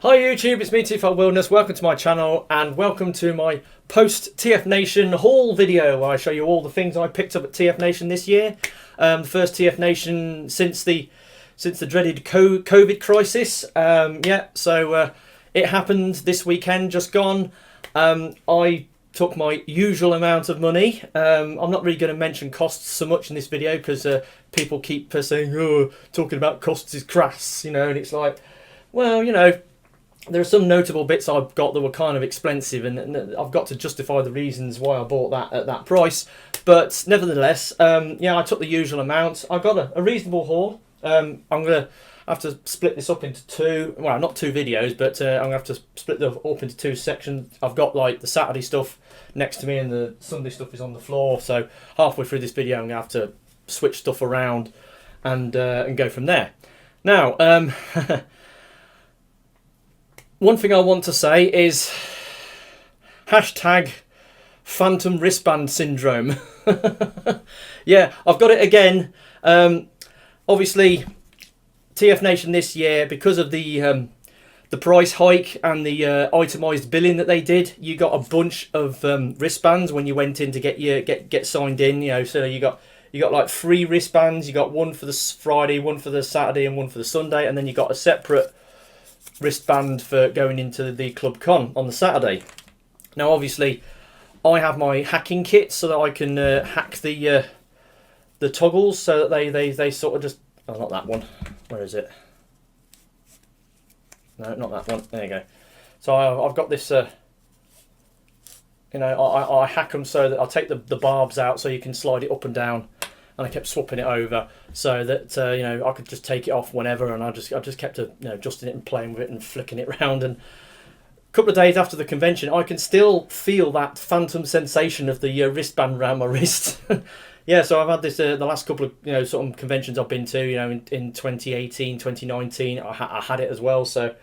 Hi YouTube, it's me TF Wilderness. Welcome to my channel and welcome to my post TF Nation haul video where I show you all the things I picked up at TF Nation this year. The first TF Nation since the dreaded COVID crisis. It happened this weekend, just gone. I took my usual amount of money. I'm not really going to mention costs so much in this video because people keep saying, "Oh, talking about costs is crass," you know, and it's like, well, you know, there are some notable bits I've got that were kind of expensive, and I've got to justify the reasons why I bought that at that price. But nevertheless, yeah, I took the usual amount. I got a reasonable haul. I'm going to have to split this up into two, well, not two videos, but I'm going to have to split them up into two sections. I've got like the Saturday stuff next to me and the Sunday stuff is on the floor. So halfway through this video, I'm going to have to switch stuff around and go from there. Now, one thing I want to say is hashtag Phantom Wristband Syndrome. Yeah, I've got it again. Obviously, TF Nation this year, because of the price hike and the itemised billing that they did, you got a bunch of wristbands when you went in to get signed in. You know, so you got like 3 wristbands. You got one for the Friday, one for the Saturday, and one for the Sunday, and then you got a separate wristband for going into the Club Con on the Saturday. Now, obviously, I have my hacking kit so that I can hack the toggles so that they sort of just. Oh, not that one. Where is it? No, not that one. There you go. So I've got this. You know, I hack them so that I'll take the barbs out so you can slide it up and down. And I kept swapping it over so that you know, I could just take it off whenever, and I just kept adjusting it and playing with it and flicking it around. And a couple of days after the convention, I can still feel that phantom sensation of the wristband around my wrist. Yeah, so I've had this the last couple of sort of conventions I've been to. You know, in 2018, 2019, I had it as well. So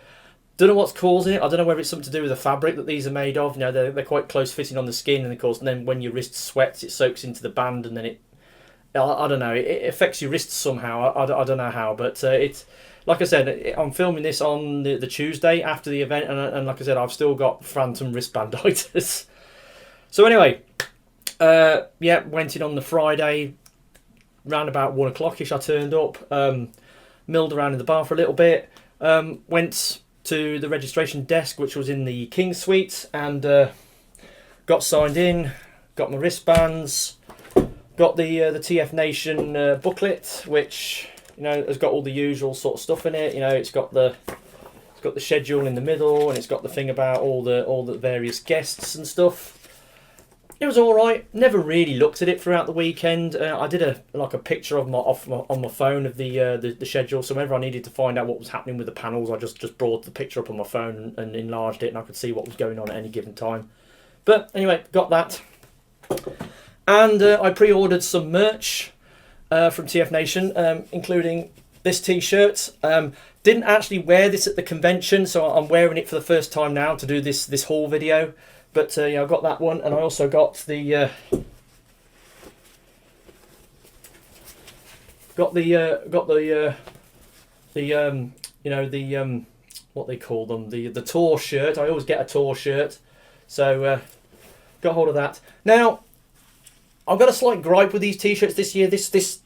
don't know what's causing it. I don't know whether it's something to do with the fabric that these are made of. You know, they're quite close fitting on the skin, and of course, and then when your wrist sweats, it soaks into the band, and then I don't know, it affects your wrists somehow. I don't know how, but it's, like I said, I'm filming this on the Tuesday after the event, and like I said, I've still got Phantomwristbanditis. So anyway, yeah, went in on the Friday, round about 1 o'clock-ish I turned up, milled around in the bar for a little bit, went to the registration desk, which was in the King's Suite, and got signed in, got my wristbands. Got the TF Nation booklet, which has got all the usual sort of stuff in it. You know, it's got the schedule in the middle, and it's got the thing about all the various guests and stuff. It was all right. Never really looked at it throughout the weekend. I did a picture of on my phone of the schedule. So whenever I needed to find out what was happening with the panels, I just brought the picture up on my phone and enlarged it, and I could see what was going on at any given time. But anyway, got that. And I pre-ordered some merch from TF Nation, including this t-shirt. Didn't actually wear this at the convention, so I'm wearing it for the first time now to do this haul video. But yeah, I got that one, and I also got the what they call them, the tour shirt. I always get a tour shirt, so got hold of that. Now, I've got a slight gripe with these t-shirts this year. This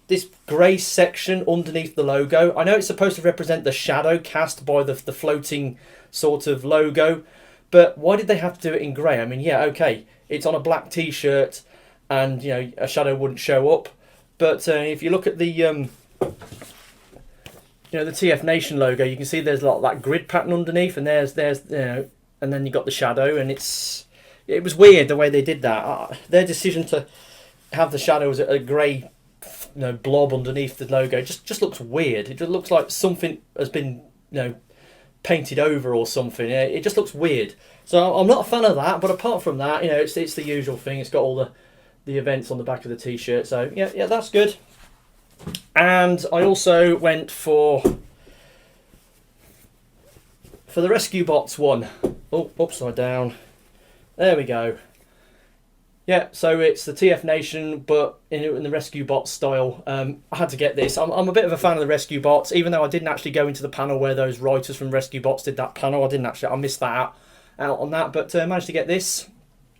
grey section underneath the logo. I know it's supposed to represent the shadow cast by the floating sort of logo, but why did they have to do it in grey? I mean, yeah, okay, it's on a black t-shirt, and a shadow wouldn't show up. But if you look at the the TF Nation logo, you can see there's like that grid pattern underneath, and there's and then you got the shadow, and it was weird the way they did that. Their decision to have the shadow as a grey blob underneath the logo just looks weird. It just looks like something has been painted over or something. It just looks weird. So I'm not a fan of that. But apart from that, it's the usual thing. It's got all the events on the back of the t-shirt. So yeah, that's good. And I also went for the Rescue Bots one. Oh, upside down. There we go. Yeah, so it's the TF Nation, but in the Rescue Bots style. I had to get this. I'm a bit of a fan of the Rescue Bots, even though I didn't actually go into the panel where those writers from Rescue Bots did that panel. I missed that out on that, but managed to get this.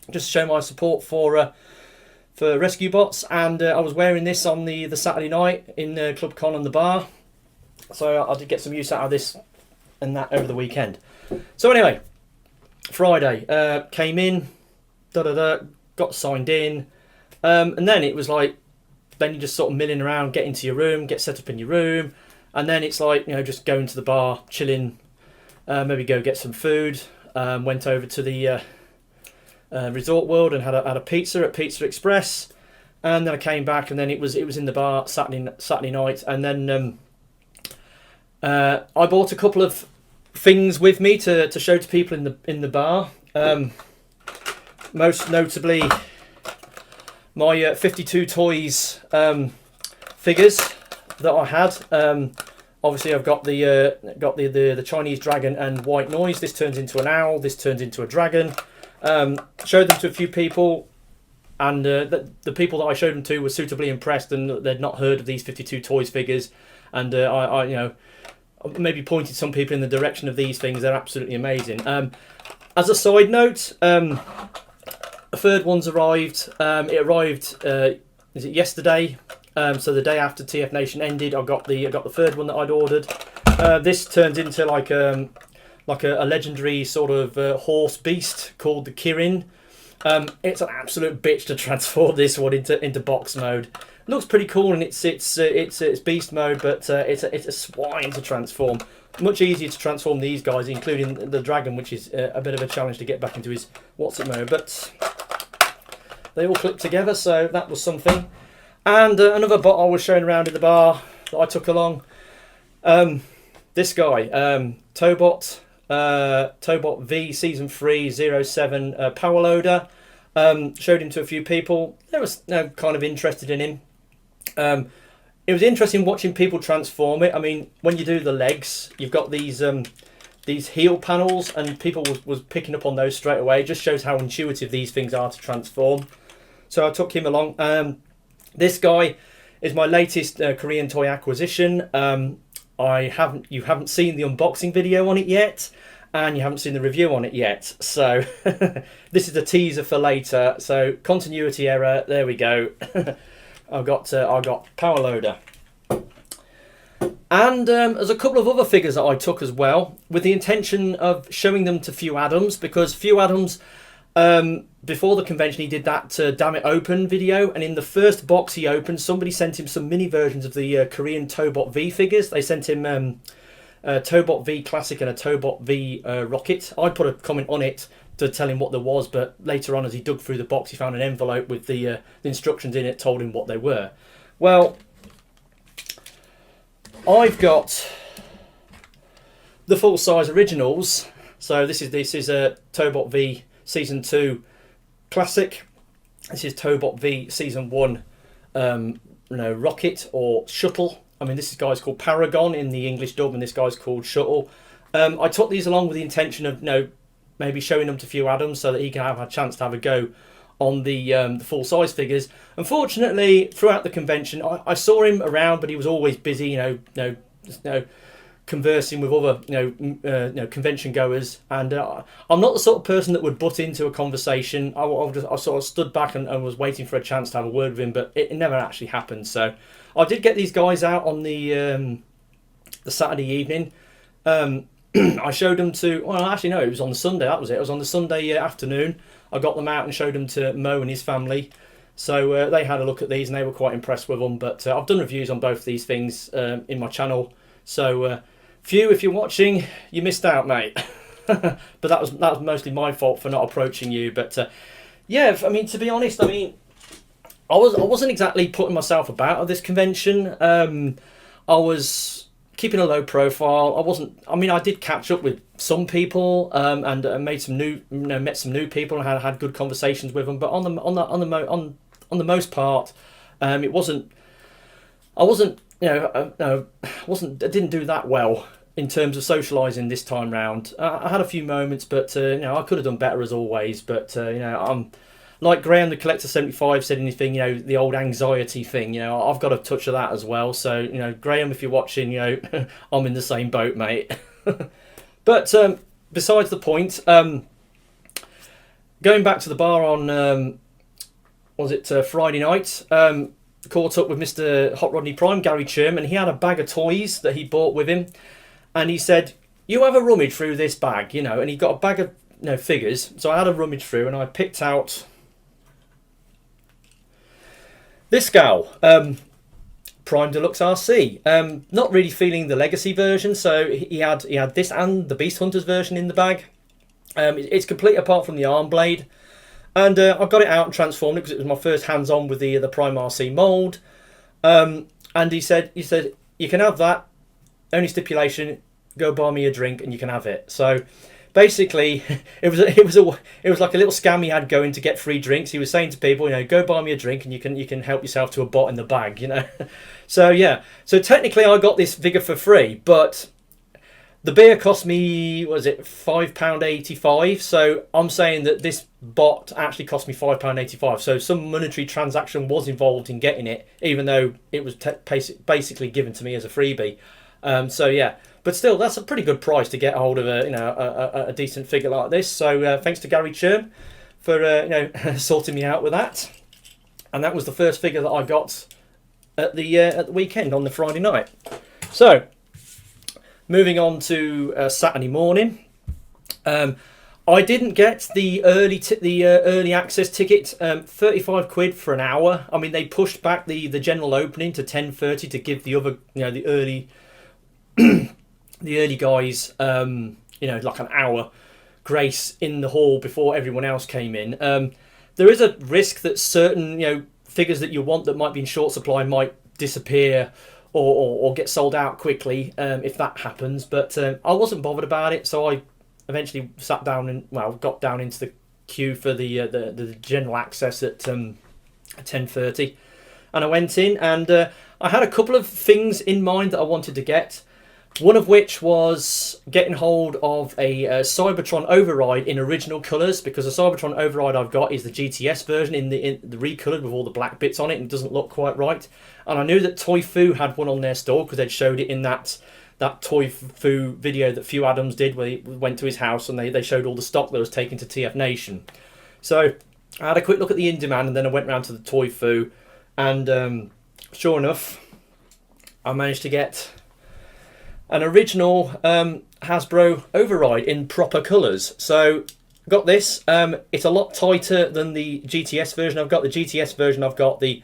Just to show my support for Rescue Bots, and I was wearing this on the Saturday night in Club Con and the bar. So I did get some use out of this and that over the weekend. So anyway, Friday, came in, got signed in, and then it was like, then you just sort of milling around, get into your room, get set up in your room, and then it's like, just going to the bar, chilling, maybe go get some food. Went over to the Resort World and had a pizza at Pizza Express, and then I came back, and then it was in the bar Saturday night, and then I bought a couple of things with me to show to people in the bar. Most notably, my 52 Toys figures that I had. Obviously, I've got the Chinese dragon and white noise. This turns into an owl. This turns into a dragon. Showed them to a few people, and the people that I showed them to were suitably impressed, and they'd not heard of these 52 Toys figures. And I maybe pointed some people in the direction of these things. They're absolutely amazing. As a side note, a third one's arrived. It arrived, is it yesterday? So the day after TF Nation ended, I got the third one that I'd ordered. This turns into like a legendary sort of horse beast called the Kirin. It's an absolute bitch to transform this one into box mode. It looks pretty cool, and it's beast mode, but it's a swine to transform. Much easier to transform these guys, including the dragon, which is a bit of a challenge to get back into his what's-it mode. But they all clip together, so that was something. And another bot I was showing around in the bar that I took along. This guy, Toybot V Season 3 07 Power Loader. Showed him to a few people. They were kind of interested in him. It was interesting watching people transform it. I mean, when you do the legs, you've got these heel panels, and people was picking up on those straight away. It just shows how intuitive these things are to transform. So I took him along. This guy is my latest Korean toy acquisition. You haven't seen the unboxing video on it yet, and you haven't seen the review on it yet. So this is a teaser for later. So continuity error. There we go. I got Power Loader. And there's a couple of other figures that I took as well, with the intention of showing them to Few Adams, because Few Adams, before the convention, he did that Damn It Open video, and in the first box he opened, somebody sent him some mini versions of the Korean Toybot V figures. They sent him a Toybot V Classic and a Toybot V Rocket. I put a comment on it to tell him what there was, but later on, as he dug through the box, he found an envelope with the instructions in it, told him what they were. Well, I've got the full-size originals. So this is a Toybot V Season 2 Classic. This is Toybot V Season 1 Rocket or Shuttle. I mean, this guy's called Paragon in the English dub, and this guy's called Shuttle. I took these along with the intention of maybe showing them to Few Adams so that he can have a chance to have a go on the full-size figures. Unfortunately, throughout the convention, I saw him around, but he was always busy, conversing with other, convention goers. And I'm not the sort of person that would butt into a conversation. I sort of stood back and was waiting for a chance to have a word with him, but it never actually happened. So I did get these guys out on the Saturday evening. I showed them to, well, actually no, it was on the Sunday, that was it. It was on the Sunday afternoon. I got them out and showed them to Mo and his family. So they had a look at these and they were quite impressed with them. But I've done reviews on both these things in my channel. So Few, if you're watching, you missed out, mate. But that was mostly my fault for not approaching you. But yeah, I mean, to be honest, I wasn't exactly putting myself about at this convention. I was keeping a low profile. I did catch up with some people and made some met some new people and had good conversations with them. But on the most part, I didn't do that well in terms of socialising this time round. I had a few moments, but I could have done better as always. But like Graham the Collector 75 said anything, you know, the old anxiety thing, you know, I've got a touch of that as well. So, you know, Graham, if you're watching, you know, I'm in the same boat, mate. But besides the point, going back to the bar on, was it Friday night, caught up with Mr. Hot Rodney Prime, Gary Churm, and he had a bag of toys that he bought with him. And he said, you have a rummage through this bag, you know, and he got a bag of, you know, figures. So I had a rummage through and I picked out this gal, Prime Deluxe Arcee. Not really feeling the legacy version, so he had this and the Beast Hunters version in the bag. It's complete apart from the arm blade. And I got it out and transformed it because it was my first hands-on with the Prime Arcee mould. And he said, you can have that. Only stipulation, go buy me a drink and you can have it. So basically, it was like a little scam he had going to get free drinks. He was saying to people, you know, go buy me a drink and you can help yourself to a bot in the bag, you know. So yeah, so technically I got this figure for free, but the beer cost me, was it £5.85? So I'm saying that this bot actually cost me £5.85. So some monetary transaction was involved in getting it, even though it was basically given to me as a freebie. So yeah, but still, that's a pretty good price to get hold of a decent figure like this. So thanks to Gary Churm for you know, sorting me out with that. And that was the first figure that I got at the weekend on the Friday night. So moving on to Saturday morning, I didn't get the early access ticket. 35 quid for an hour. I mean, they pushed back the general opening to 10:30 to give the other, you know, the early the early guys, you know, like an hour grace in the hall before everyone else came in. There is a risk that certain, you know, figures that you want that might be in short supply might disappear or get sold out quickly if that happens. But I wasn't bothered about it, so I eventually sat down and, well, got down into the queue for the general access at 10:30, and I went in and I had a couple of things in mind that I wanted to get. One of which was getting hold of a Cybertron override in original colours, because the Cybertron override I've got is the GTS version in the recoloured with all the black bits on it, and it doesn't look quite right. And I knew that Toy Fu had one on their store because they'd showed it in that Toy Fu video that Few Adams did, where he went to his house and they showed all the stock that was taken to TF Nation. So I had a quick look at the in demand, and then I went round to the Toy Fu, and sure enough, I managed to get an original Hasbro override in proper colours. So got this. It's a lot tighter than the GTS version I've got. The GTS version I've got, the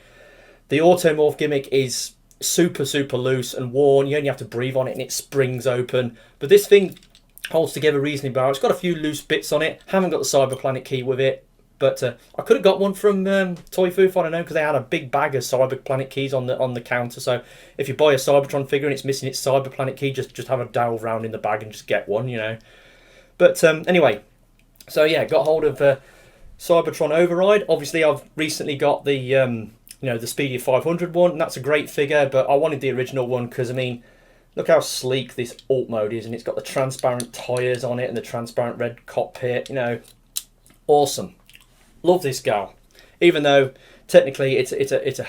automorph gimmick is super loose and worn. You only have to breathe on it and it springs open. But this thing holds together reasonably well. It's got a few loose bits on it. Haven't got the Cyber Planet key with it. But I could have got one from Toy Fu, if I don't know, because they had a big bag of Cyber Planet keys on the counter. So if you buy a Cybertron figure and it's missing its Cyber Planet key, just have a delve round in the bag and just get one, you know. But anyway, so yeah, got hold of Cybertron Override. Obviously, I've recently got the you know, the Speedy 500 one, and that's a great figure. But I wanted the original one because, I mean, look how sleek this alt mode is, and it's got the transparent tyres on it and the transparent red cockpit. You know, awesome. Love this gal, even though technically it's a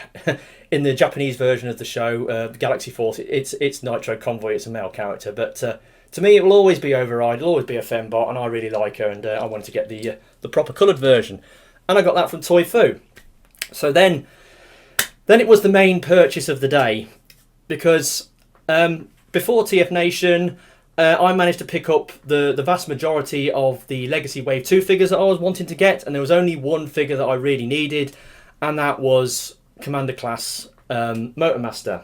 in the Japanese version of the show, the Galaxy Force, it's Nitro Convoy. It's a male character, but to me it will always be Override. It'll always be a fembot, and I really like her, and I wanted to get the proper coloured version, and I got that from Toy Fu. So then it was the main purchase of the day, because before TF Nation, I managed to pick up the vast majority of the Legacy Wave 2 figures that I was wanting to get, and there was only one figure that I really needed, and that was Commander Class Motormaster.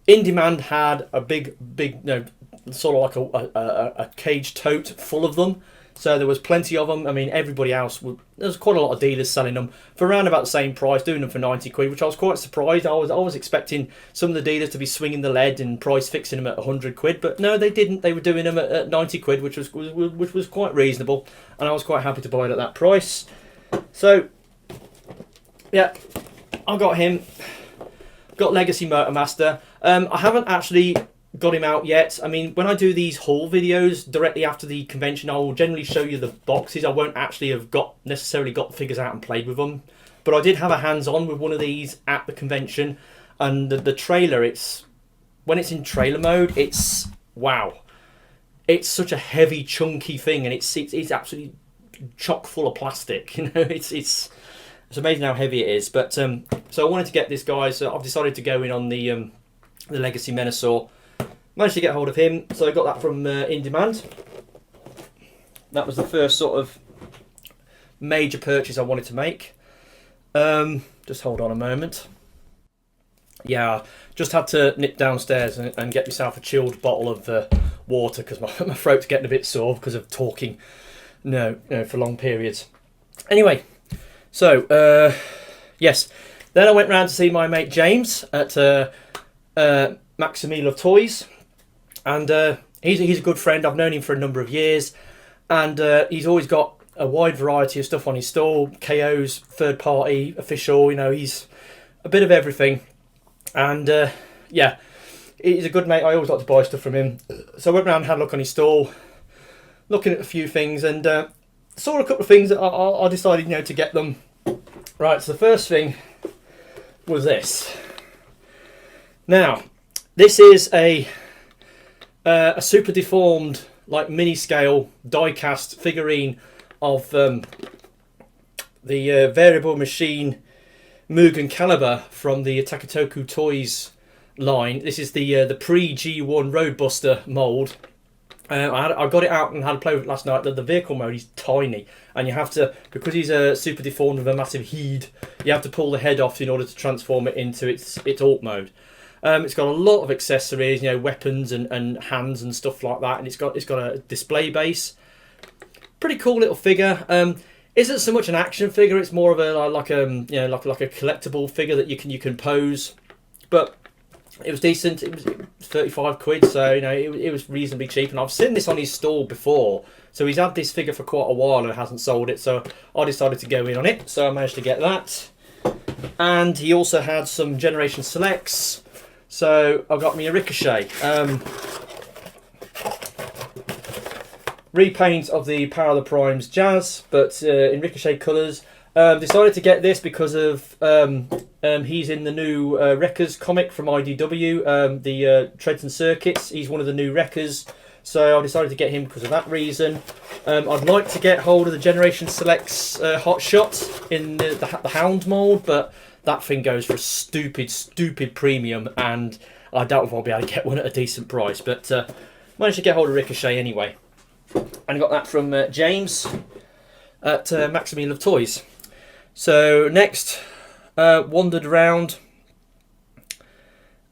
In Demand had a big, you know, sort of like a cage tote full of them. So there was plenty of them. I mean, everybody else, there was quite a lot of dealers selling them for around about the same price, doing them for 90 quid, which I was quite surprised. I was expecting some of the dealers to be swinging the lead and price fixing them at 100 quid, but no, they didn't. They were doing them at 90 quid, which was quite reasonable, and I was quite happy to buy it at that price. So, yeah, I got him. Got Legacy Motormaster. I haven't actually got him out yet. I mean, when I do these haul videos directly after the convention, I will generally show you the boxes. I won't actually have necessarily got figures out and played with them. But I did have a hands-on with one of these at the convention, and the trailer, when it's in trailer mode, it's wow. It's such a heavy, chunky thing, and it's absolutely chock full of plastic. You know, it's amazing how heavy it is. But so I wanted to get this guy, so I've decided to go in on the Legacy Menasor. Managed to get hold of him, so I got that from In Demand. That was the first sort of major purchase I wanted to make. Just hold on a moment. Yeah, just had to nip downstairs and get myself a chilled bottle of water because my throat's getting a bit sore because of talking for long periods. Anyway, so yes, then I went round to see my mate James at Maximil of Toys, and he's a good friend. I've known him for a number of years, and he's always got a wide variety of stuff on his stall, KOs, third party, official, you know, he's a bit of everything. And yeah, he's a good mate. I always like to buy stuff from him. So I went round and had a look on his stall, looking at a few things, and saw a couple of things that I decided, you know, to get them. Right, so the first thing was this. Now, this is a super deformed, like mini scale die cast figurine of the variable machine Mugan Calibur from the Takatoku Toys line. This is the pre-G1 Roadbuster mould. I got it out and had a play with it last night. The vehicle mode is tiny, and you have to, because he's super deformed with a massive head, you have to pull the head off in order to transform it into its alt mode. It's got a lot of accessories, you know, weapons and hands and stuff like that, and it's got a display base. Pretty cool little figure. Isn't so much an action figure; it's more of like a collectible figure that you can pose. But it was decent. It was 35 quid, so you know it was reasonably cheap. And I've seen this on his stall before, so he's had this figure for quite a while and hasn't sold it. So I decided to go in on it. So I managed to get that, and he also had some Generation Selects. So I got me a Ricochet. Repaint of the Power of the Primes Jazz, but in Ricochet colours. Decided to get this because of he's in the new Wreckers comic from IDW, the Treads and Circuits. He's one of the new Wreckers, so I decided to get him because of that reason. I'd like to get hold of the Generation Selects Hot Shot in the Hound mould, but that thing goes for a stupid premium, and I doubt if I'll be able to get one at a decent price. But managed to get hold of Ricochet anyway. And I got that from James at Maximil of Toys. So next, wandered around,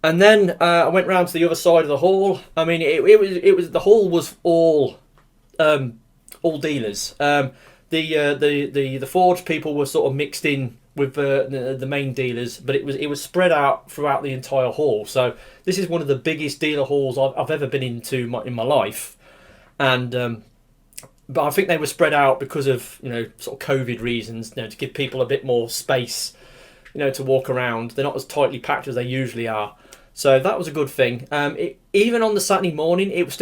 and then I went round to the other side of the hall. I mean, it was the hall was all dealers. The Forge people were sort of mixed in with the main dealers, but it was spread out throughout the entire hall. So this is one of the biggest dealer halls I've ever been into in my life. And but I think they were spread out because of, you know, sort of COVID reasons, you know, to give people a bit more space, you know, to walk around. They're not as tightly packed as they usually are, so that was a good thing. Even on the Saturday morning, it was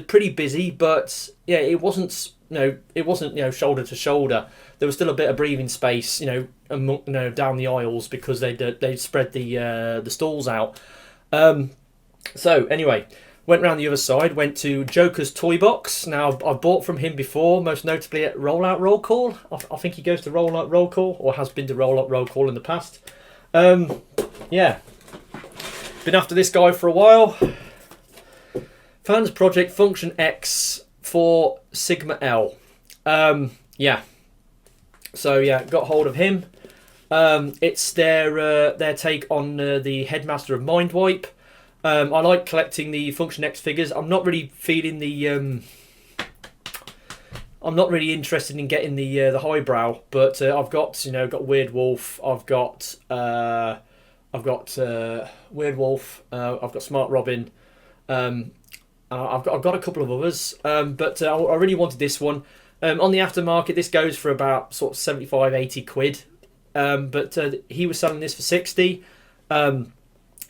pretty busy, but yeah, it wasn't shoulder to shoulder. There was still a bit of breathing space, you know, down the aisles because they'd spread the stalls out. So anyway. Went round the other side, went to Joker's Toybox. Now, I've bought from him before, most notably at Rollout Roll Call. I think he goes to Rollout Roll Call, or has been to Rollout Roll Call in the past. Yeah. Been after this guy for a while. Fansproject Function X for Sigma L. Yeah. So, yeah, got hold of him. It's their take on the Headmaster of Mindwipe. I like collecting the Function X figures. I'm not really feeling the. I'm not really interested in getting the highbrow, but I've got Weird Wolf. I've got Weird Wolf. I've got Smart Robin. I've got a couple of others, but I really wanted this one. On the aftermarket, this goes for about sort of 75, 80 quid. But he was selling this for 60.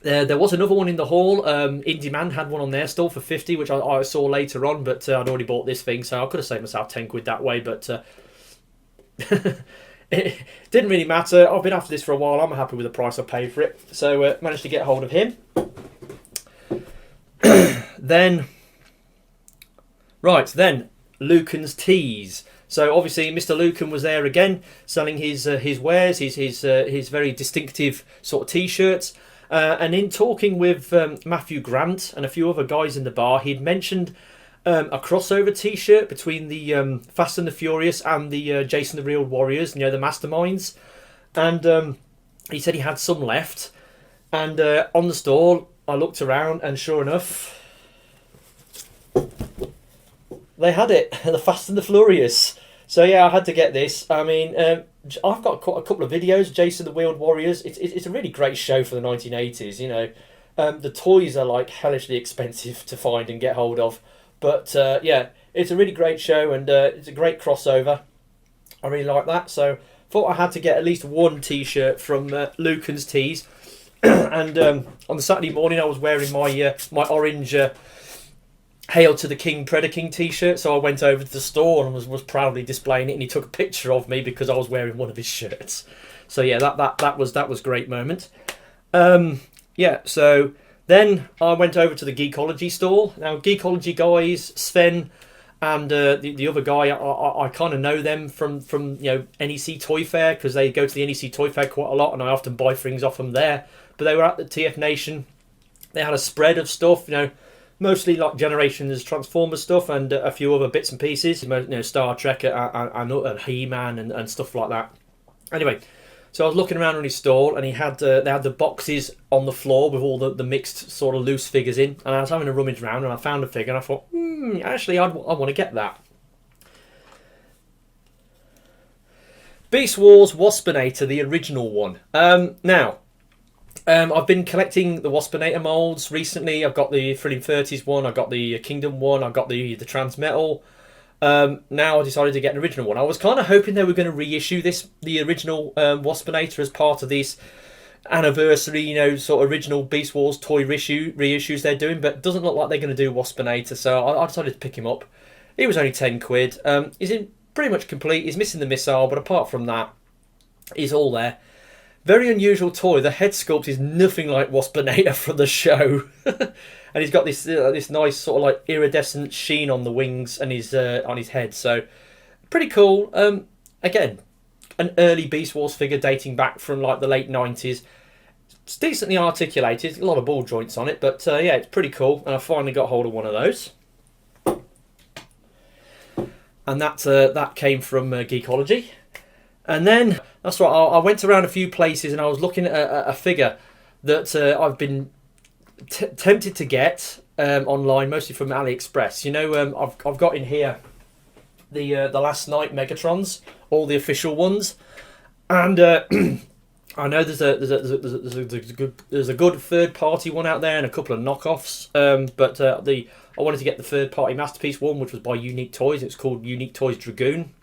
There was another one in the hall. In Demand had one on their stall for 50, which I saw later on, but I'd already bought this thing, so I could have saved myself 10 quid that way, but it didn't really matter. I've been after this for a while. I'm happy with the price I paid for it, so managed to get hold of him. Then Lucan's tees. So obviously Mr. Lucan was there again, selling his wares, his very distinctive sort of t-shirts. And in talking with Matthew Grant and a few other guys in the bar, he'd mentioned a crossover t-shirt between the Fast and the Furious and the Jason the Real Warriors, you know, the Masterminds. And he said he had some left. And on the stall, I looked around, and sure enough, they had it, the Fast and the Furious. So yeah, I had to get this. I mean, I've got a couple of videos, Jason the Wheeled Warriors. It's a really great show for the 1980s, you know. The toys are like hellishly expensive to find and get hold of. But yeah, it's a really great show, and it's a great crossover. I really like that. So thought I had to get at least one t-shirt from Lucan's Tees. And on the Saturday morning I was wearing my my orange Hail to the King Predaking t-shirt, so I went over to the store and was proudly displaying it, and he took a picture of me because I was wearing one of his shirts. So yeah, that was a great moment. Yeah, so then I went over to the Geekology store. Now Geekology guys, Sven and the other guy, I kind of know them from you know, NEC Toy Fair, because they go to the NEC Toy Fair quite a lot, and I often buy things off them there. But they were at the TF Nation. They had a spread of stuff, you know, mostly like Generations Transformers stuff, and a few other bits and pieces, you know, Star Trek and He-Man and stuff like that. Anyway, so I was looking around on his stall, and they had the boxes on the floor with all the mixed sort of loose figures in, and I was having a rummage around, and I found a figure, and I thought, actually, I want to get that. Beast Wars Waspinator, the original one. Now, I've been collecting the Waspinator molds recently. I've got the Thrilling 30s one, I've got the Kingdom one, I've got the Transmetal. Now I decided to get an original one. I was kind of hoping they were going to reissue the original Waspinator as part of this anniversary, you know, sort of original Beast Wars toy reissues they're doing, but it doesn't look like they're going to do Waspinator, so I decided to pick him up. He was only 10 quid. He's in pretty much complete. He's missing the missile, but apart from that, he's all there. Very unusual toy. The head sculpt is nothing like Waspinator from the show. And he's got this nice sort of like iridescent sheen on the wings and his on his head. So pretty cool. Again, an early Beast Wars figure dating back from like the late 90s. It's decently articulated. A lot of ball joints on it, but yeah, it's pretty cool. And I finally got hold of one of those. And that came from Geekology. And then, that's right, I went around a few places and I was looking at a figure that I've been tempted to get online, mostly from AliExpress. You know, I've got in here the Last Night Megatrons, all the official ones. And I know there's a good third-party one out there and a couple of knockoffs. But I wanted to get the third-party Masterpiece one, which was by Unique Toys. It's called Unique Toys Dragoon.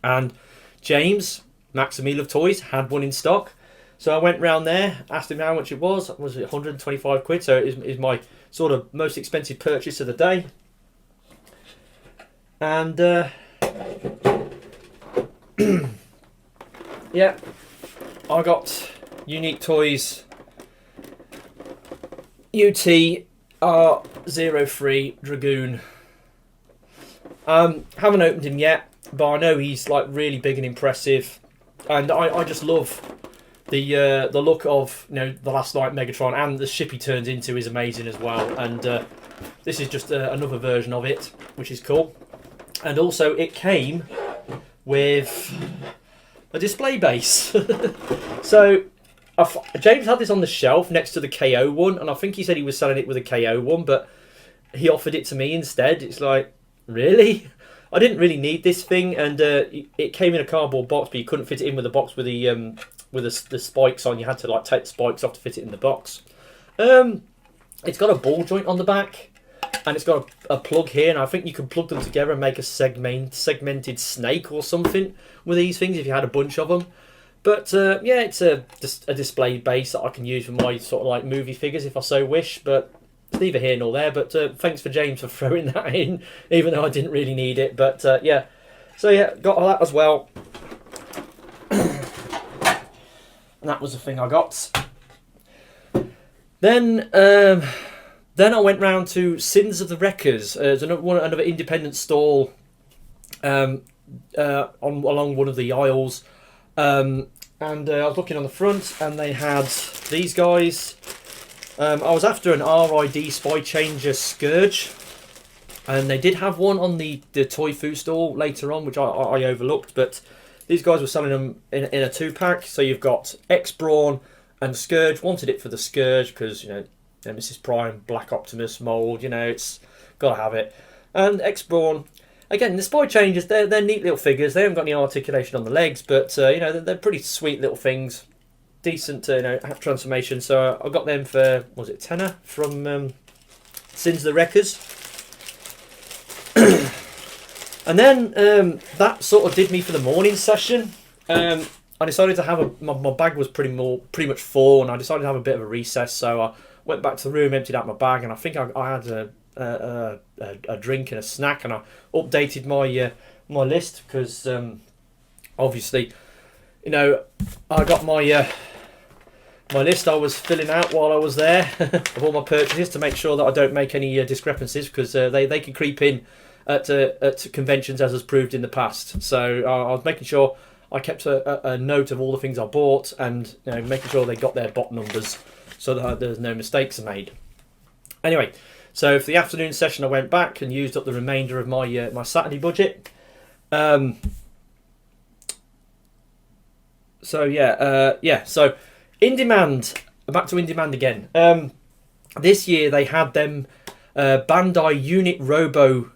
And James, Maximil of Toys, had one in stock. So I went round there, asked him how much it was. Was it 125 quid? So it is my sort of most expensive purchase of the day. And yeah, I got Unique Toys UT-R03 Dragoon. Haven't opened him yet, but I know he's like really big and impressive, and I just love the look of, you know, the Last Night Megatron, and the ship he turns into is amazing as well. And this is just another version of it, which is cool. And also it came with a display base. So James had this on the shelf next to the KO one, and I think he said he was selling it with a KO one, but he offered it to me instead. It's like, really? I didn't really need this thing, and it came in a cardboard box, but you couldn't fit it in with the box with the spikes on. You had to like take the spikes off to fit it in the box. It's got a ball joint on the back, and it's got a plug here, and I think you can plug them together and make a segmented snake or something with these things if you had a bunch of them. But yeah, it's just a display base that I can use for my sort of like movie figures if I so wish. But it's neither here nor there. But thanks for James for throwing that in, even though I didn't really need it. But yeah, so yeah, got all that as well. And that was the thing I got. Then I went round to Sins of the Wreckers. There's another independent stall along one of the aisles. And I was looking on the front, and they had these guys. I was after an RID Spy Changer Scourge, and they did have one on the Toy Foo stall later on, which I overlooked. But these guys were selling them in a 2-pack. So you've got X-Brawn and Scourge. Wanted it for the Scourge because, you know, Nemesis Prime, Black Optimus mould. You know, it's got to have it. And X-Brawn. Again, the Spy Changers, they're neat little figures. They haven't got any articulation on the legs, but you know, they're pretty sweet little things. Decent, you know, transformation. So I got them for, was it tenner from Sins of the Wreckers. And then that sort of did me for the morning session. I decided to have my bag was pretty much full, and I decided to have a bit of a recess. So I went back to the room, emptied out my bag, and I think I had a drink and a snack, and I updated my my list because obviously, you know, I got my my list I was filling out while I was there of all my purchases to make sure that I don't make any discrepancies, because they can creep in at conventions, as has proved in the past. So I was making sure I kept a note of all the things I bought, and you know, making sure they got their bot numbers so that there's no mistakes made. Anyway, so for the afternoon session, I went back and used up the remainder of my my Saturday budget. So yeah, so In Demand, back to In Demand again. This year they had them Bandai Unitrobo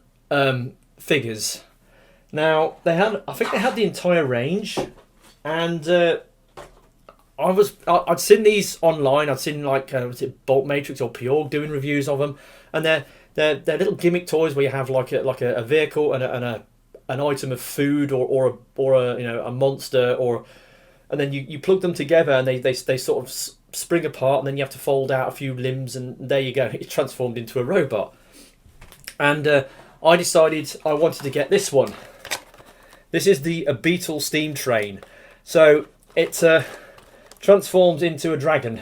figures. Now I think they had the entire range, and I'd seen these online. I'd seen like was it Bolt Matrix or Pure doing reviews of them, and they're little gimmick toys where you have like a vehicle and an item of food or a you know, a monster, and then you plug them together, and they sort of spring apart, and then you have to fold out a few limbs, and there you go, it's transformed into a robot. And I decided I wanted to get this one. This is the Beetle Steamtrain. So it transforms into a dragon,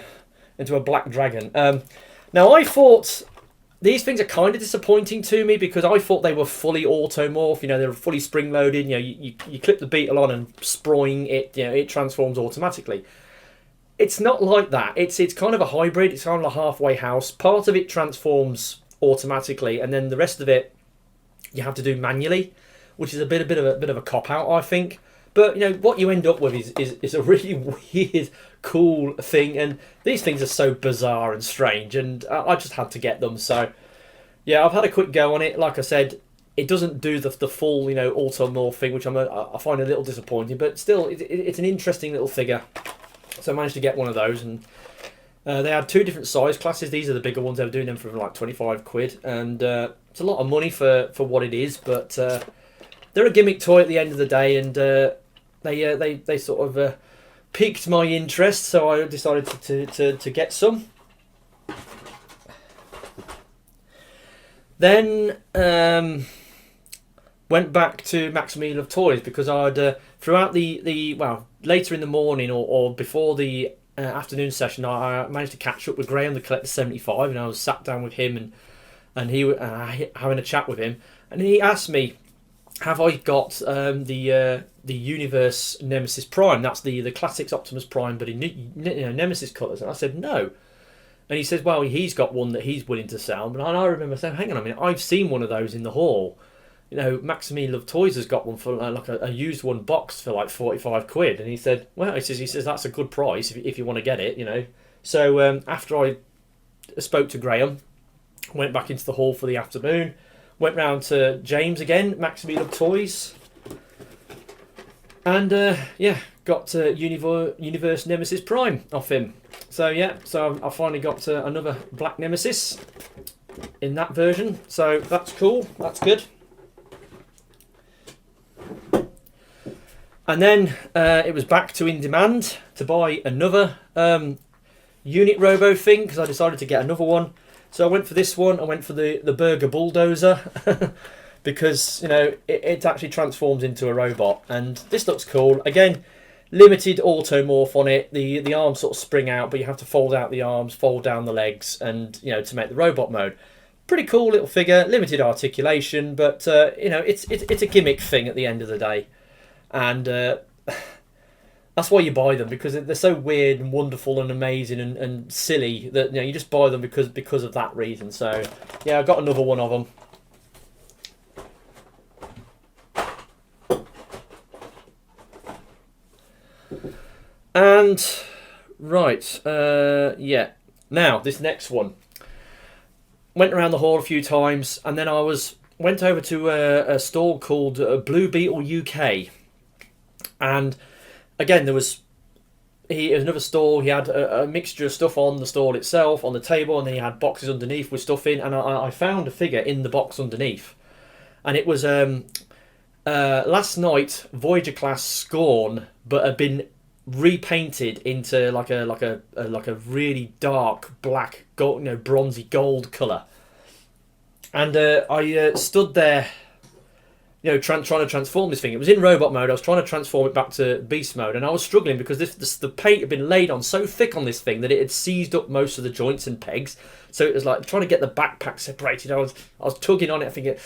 into a black dragon. Now I thought these things are kind of disappointing to me, because I thought they were fully automorph. You know, they were fully spring loaded. You know, you clip the Beetle on and sproing it. You know, it transforms automatically. It's not like that. It's kind of a hybrid. It's kind of a halfway house. Part of it transforms automatically, and then the rest of it you have to do manually, which is a bit of a cop out, I think. But you know what you end up with is a really weird, cool thing, and these things are so bizarre and strange, and I just had to get them. So yeah, I've had a quick go on it. Like I said, it doesn't do the full, you know, automorph thing, which I find a little disappointing, but still it's an interesting little figure. So I managed to get one of those, and they had 2 different size classes. These are the bigger ones. They were doing them for like 25 quid, and it's a lot of money for what it is, but they're a gimmick toy at the end of the day, and they sort of piqued my interest, so I decided to get some. Then went back to Maximilian of Toys, because I'd throughout the well, later in the morning or before the afternoon session, I managed to catch up with Graham, the Collector 75, and I was sat down with him and he having a chat with him, and he asked me, have I got the Universe Nemesis Prime? That's the Classics Optimus Prime, but in, you know, Nemesis colours. And I said no. And he says, well, he's got one that he's willing to sell. But I remember saying, hang on a minute, I've seen one of those in the hall. You know, Maximilian Love Toys has got one for like a used one box for like 45 quid. And he said, well, he says that's a good price if you want to get it, you know. So after I spoke to Graham, went back into the hall for the afternoon. Went round to James again, Maximilian of Toys, and yeah, got Universe Nemesis Prime off him. So yeah, so I finally got another Black Nemesis in that version. So that's cool. That's good. And then it was back to in demand to buy another Unitrobo thing, because I decided to get another one. So I went for this one. I went for the Burger Bulldozer because, you know, it actually transforms into a robot. And this looks cool. Again, limited automorph on it. The arms sort of spring out, but you have to fold out the arms, fold down the legs, and, you know, to make the robot mode. Pretty cool little figure. Limited articulation, but you know, it's a gimmick thing at the end of the day. And that's why you buy them, because they're so weird and wonderful and amazing and silly that, you know, you just buy them because of that reason. So yeah, I got another one of them. And right, yeah. Now this next one. Went around the hall a few times, and then I went over to a stall called Blue Beetle UK. And again, there was another stall. He had a mixture of stuff on the stall itself, on the table, and then he had boxes underneath with stuff in. And I found a figure in the box underneath, and it was last night Voyager class Scorn, but had been repainted into like a really dark black gold, you know, bronzy gold colour. And I stood there, you know, trying to transform this thing. It was in robot mode. I was trying to transform it back to beast mode, and I was struggling because the paint had been laid on so thick on this thing that it had seized up most of the joints and pegs. So it was like trying to get the backpack separated. I was tugging on it, thinking,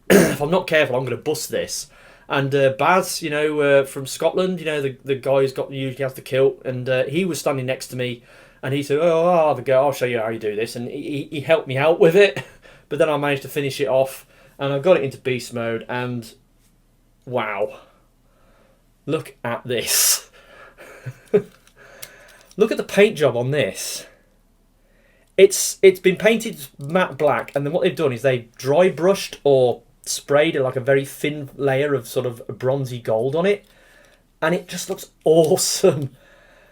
if I'm not careful, I'm going to bust this. And Baz, you know, from Scotland, you know, the guy who's usually has the kilt, and he was standing next to me, and he said, I'll show you how you do this, and he helped me out with it. But then I managed to finish it off, and I got it into beast mode, and wow, look at this. Look at the paint job on this. It's been painted matte black, and then what they've done is they dry brushed or sprayed like a very thin layer of sort of bronzy gold on it, and it just looks awesome.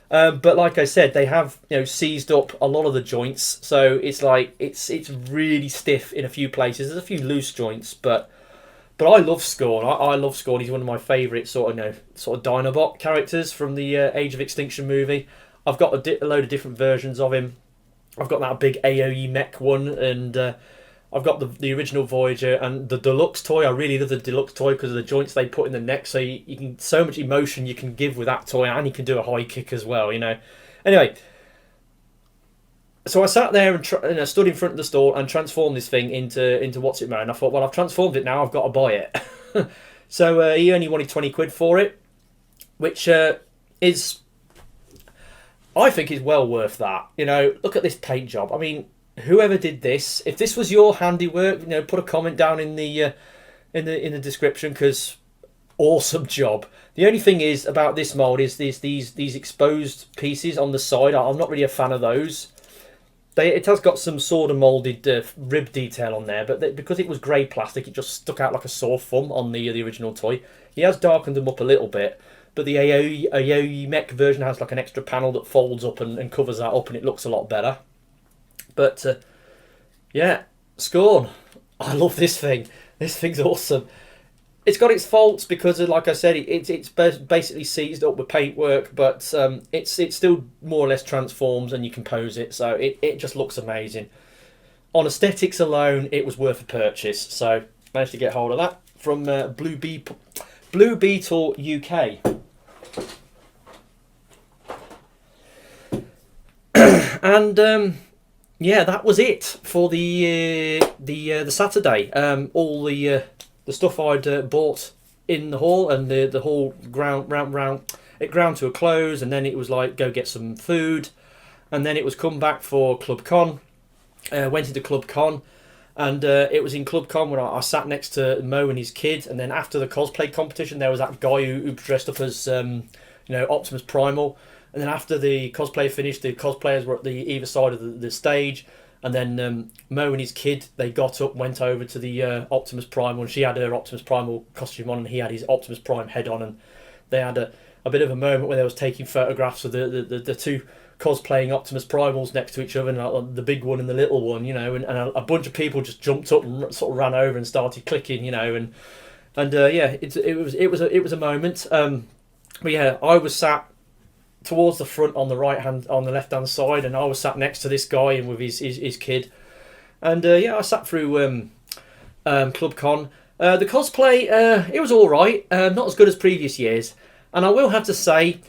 But like I said, they have, you know, seized up a lot of the joints, so it's like it's really stiff in a few places. There's a few loose joints, but I love Scorn. I love Scorn. He's one of my favourite sort of Dinobot characters from the Age of Extinction movie. I've got a load of different versions of him. I've got that big AOE mech one, and I've got the original Voyager and the deluxe toy. I really love the deluxe toy because of the joints they put in the neck. So you can, so much emotion you can give with that toy, and you can do a high kick as well, you know. Anyway, so I sat there and stood in front of the stall and transformed this thing into what's it mode. And I thought, well, I've transformed it now. I've got to buy it. So he only wanted 20 quid for it, which is, I think, is well worth that. You know, look at this paint job. I mean, whoever did this, if this was your handiwork, you know, put a comment down in the description, because awesome job. The only thing is about this mold is these exposed pieces on the side. I'm not really a fan of those. It has got some sort of molded rib detail on there, but because it was grey plastic, it just stuck out like a sore thumb on the original toy. He has darkened them up a little bit, but the AOE mech version has like an extra panel that folds up and covers that up, and it looks a lot better. But yeah, Scorn. I love this thing. This thing's awesome. It's got its faults because, like I said, it's basically seized up with paintwork, but it still more or less transforms and you can pose it. So it just looks amazing. On aesthetics alone, it was worth a purchase. So managed to get hold of that from Blue Beetle UK. And yeah, that was it for the Saturday. All the stuff I'd bought in the hall, and the hall ground to a close, and then it was like go get some food, and then it was come back for Club Con. Went into Club Con, and it was in Club Con where I sat next to Mo and his kid, and then after the cosplay competition, there was that guy who dressed up as Optimus Primal. And then after the cosplay finished, the cosplayers were at either side of the stage. And then Mo and his kid, they got up, went over to the Optimus Primal. And she had her Optimus Primal costume on, and he had his Optimus Prime head on. And they had a bit of a moment where they was taking photographs of the two cosplaying Optimus Primals next to each other, and the big one and the little one, you know. And a bunch of people just jumped up and sort of ran over and started clicking, you know. And And yeah, it was a moment. But yeah, I was sat towards the front on the left hand side, and I was sat next to this guy and with his kid. And yeah, I sat through Club Con. The cosplay, it was all right, not as good as previous years. And I will have to say,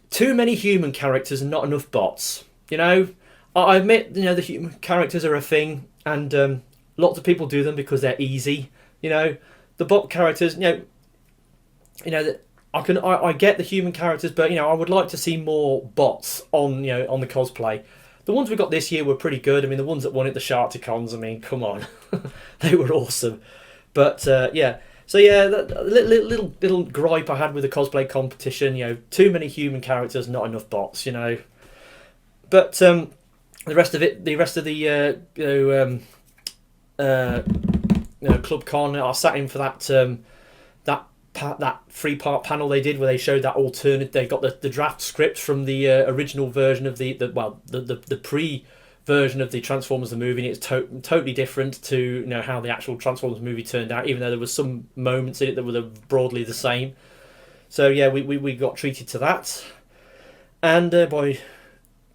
too many human characters and not enough bots. You know, I admit, you know, the human characters are a thing, and lots of people do them because they're easy. You know, the bot characters, you know, I get the human characters, but you know, I would like to see more bots on the cosplay. The ones we got this year were pretty good. I mean, the ones that won at the Sharkticons, I mean, come on, they were awesome. But yeah, so yeah, that little gripe I had with the cosplay competition. You know, too many human characters, not enough bots. You know, but the rest of the Club Con, I sat in for that 3-part panel they did where they showed that alternate. They got the draft script from the original version of the pre version of the Transformers the movie. And it's totally different to how the actual Transformers movie turned out, even though there was some moments in it that were broadly the same. So yeah, we got treated to that, and by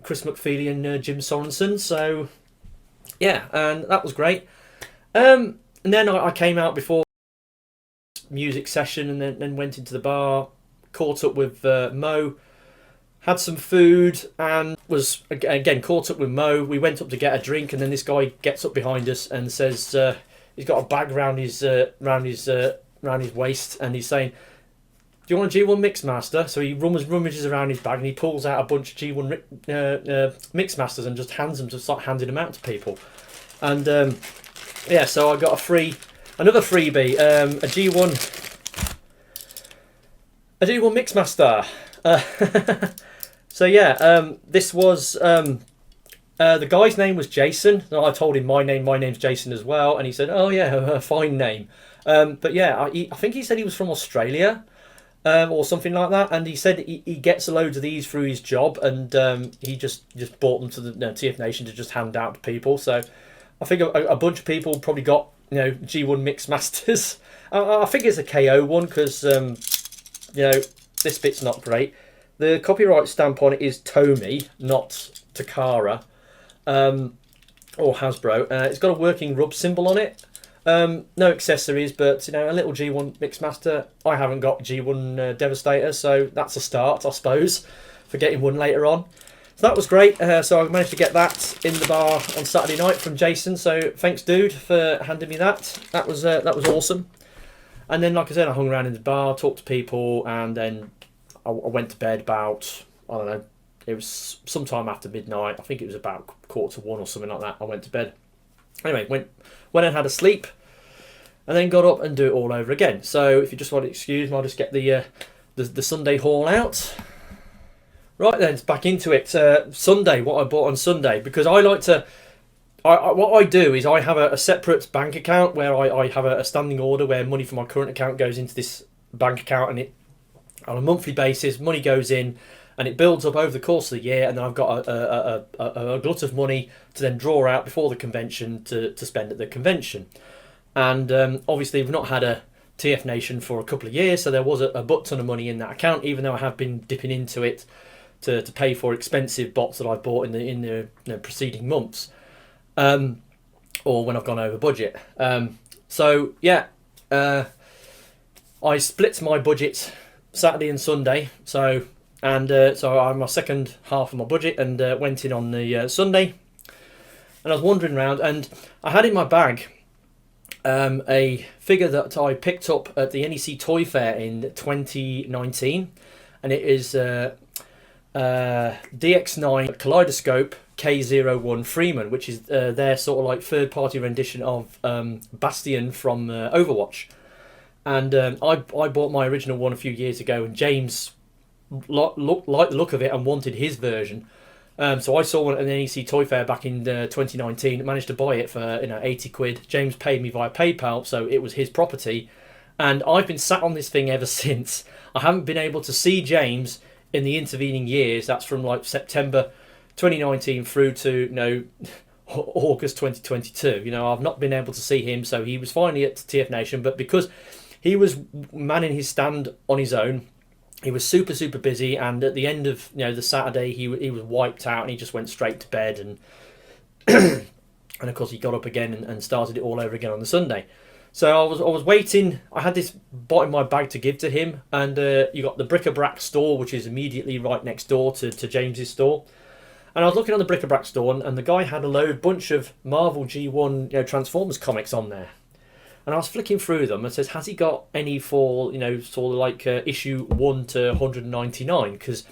Chris McFeely and Jim Sorensen. So yeah, and that was great. And then I came out before music session, and then went into the bar, caught up with Mo, had some food, and was again caught up with Mo. We went up to get a drink, and then this guy gets up behind us and says he's got a bag round his waist, and he's saying, "Do you want a G1 Mixmaster?" So he rummages around his bag, and he pulls out a bunch of G1 Mixmasters and just hands them, to start handing them out to people. And yeah, so I got another freebie, a G1 Mixmaster. So yeah, this was the guy's name was Jason. I told him my name's Jason as well, and he said, "Oh yeah, a fine name." But yeah, I think he said he was from Australia, or something like that, and he said he gets loads of these through his job, and he just bought them to the TF Nation to just hand out to people. So I think a bunch of people probably got G1 Mixmasters. I think it's a KO one because this bit's not great. The copyright stamp on it is Tomy, not Takara, or Hasbro. It's got a working rub symbol on it. No accessories, but a little G1 Mixmaster. I haven't got G1 Devastator, so that's a start, I suppose, for getting one later on. So that was great. So I managed to get that in the bar on Saturday night from Jason. So thanks, dude, for handing me that. That was awesome. And then, like I said, I hung around in the bar, talked to people, and then I went to bed about, I don't know, it was sometime after midnight. I think it was about 1:45 or something like that. I went to bed. Anyway, went and had a sleep, and then got up and do it all over again. So if you just want to excuse me, I'll just get the Sunday haul out. Right then, back into it. Sunday, what I bought on Sunday, because I like to. What I do is I have a separate bank account where I have a standing order where money from my current account goes into this bank account, and it on a monthly basis money goes in, and it builds up over the course of the year, and then I've got a glut of money to then draw out before the convention to spend at the convention. And obviously we've not had a TF Nation for a couple of years, so there was a butt ton of money in that account, even though I have been dipping into it to pay for expensive bots that I've bought in the preceding months. Or when I've gone over budget. So yeah, I split my budget Saturday and Sunday. So I had my second half of my budget and went in on the Sunday. And I was wandering around, and I had in my bag a figure that I picked up at the NEC Toy Fair in 2019, and it is DX9 Kaleidoscope K01 Freeman, which is their sort of like third-party rendition of Bastion from Overwatch. And I bought my original one a few years ago, and James liked the look of it and wanted his version. So I saw one at the NEC Toy Fair back in 2019. Managed to buy it for 80 quid. James paid me via PayPal, so it was his property. And I've been sat on this thing ever since. I haven't been able to see James in the intervening years. That's from like September 2019 through to August 2022. I've not been able to see him, so he was finally at TF Nation, but because he was manning his stand on his own. He was super, super busy, and at the end of the Saturday, he was wiped out, and he just went straight to bed, and and of course he got up again and started it all over again on the Sunday. So I was waiting. I had this bot in my bag to give to him, and you got the BrikABrax store, which is immediately right next door to James's store. And I was looking on the BrikABrax store, and the guy had a bunch of Marvel G1 Transformers comics on there. And I was flicking through them and says, has he got any for, sort of like issue 1 to 199? Because